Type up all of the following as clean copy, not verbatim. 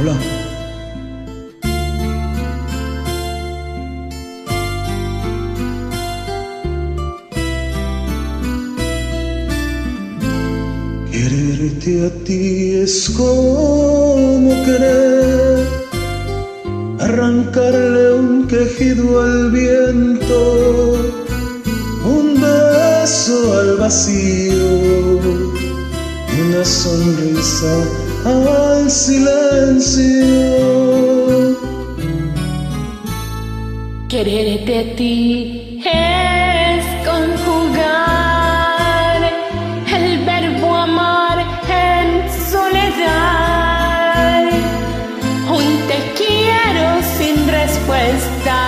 Habla. Quererte a ti es como querer arrancarle un quejido al viento, un beso al vacío, una sonrisa al silencio. Quererte a ti es conjugar el verbo amar en soledad, un te quiero sin respuesta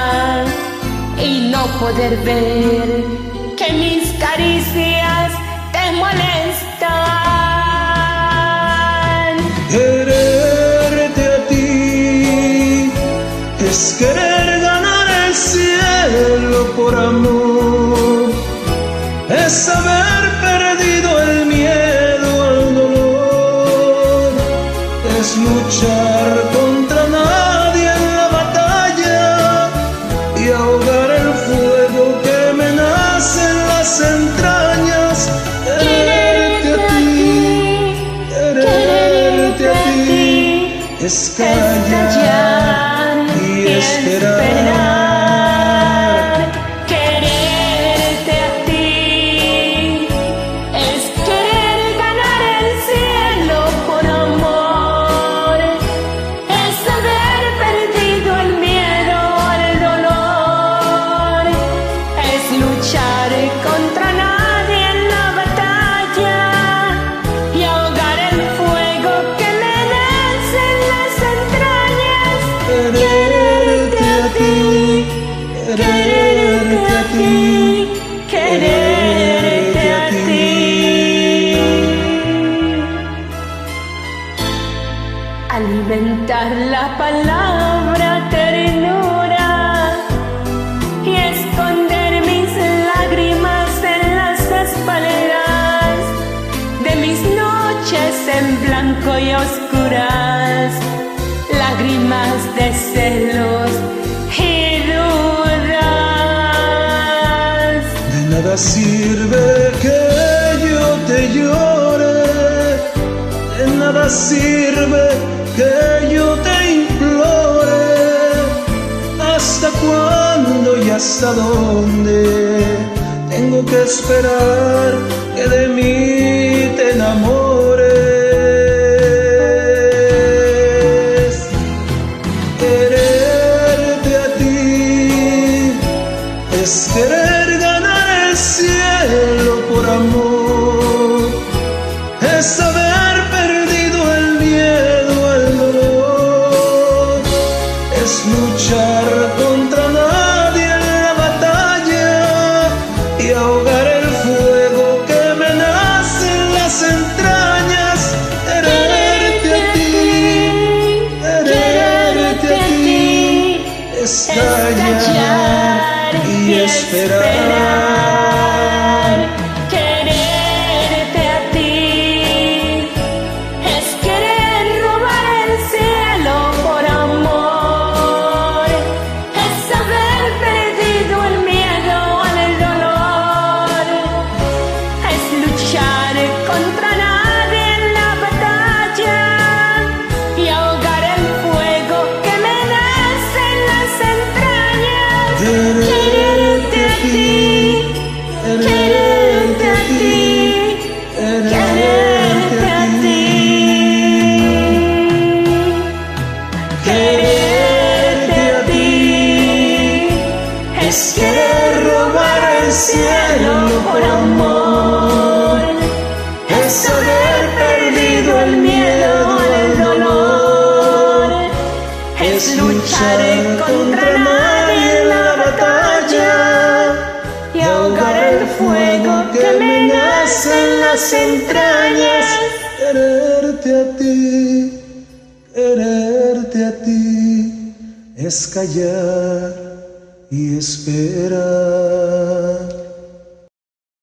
y no poder ver que mis caricias te molestan. Quererte a ti es querer ganar el cielo por amor, es haber perdido el miedo al dolor, es luchar contra nadie en la batalla y ahogar el fuego que me nace en las entrañas. Quererte a ti es callar y esperar. Quererte a ti es querer ganar el cielo por amor, es haber perdido el miedo al dolor, es luchar contra nadie en la batalla y ahogar el fuego que me nace en las entrañas. Quererte a ti, quererte a ti, quererte a ti. Alimentar la palabra ternura y esconder mis lágrimas en las espaldas de mis noches en blanco y oscuras, lágrimas de celos y dudas. De nada sirve que yo te llore, de nada sirve que yo te implore. ¿Hasta cuándo y hasta dónde tengo que esperar que de mí te enamores? Quererte a ti es querer ganar el cielo por amor, es haber perdido el miedo al dolor, es luchar contra nadie en la batalla y ahogar el fuego que me nace en las entrañas. Quererte a ti es callar y esperar. Quererte a ti es querer robar el cielo por amor, es haber perdido el miedo al dolor, es luchar contra nadie en la batalla y ahogar el fuego que me nace en las entrañas. Quererte a ti, quererte a ti, quererte a ti, quererte a ti es querer robar el cielo por amor, es haber perdido el miedo al dolor, es luchar contra nadie en la batalla y ahogar el fuego que me nace en las entrañas. Quererte a ti es callar y esperar.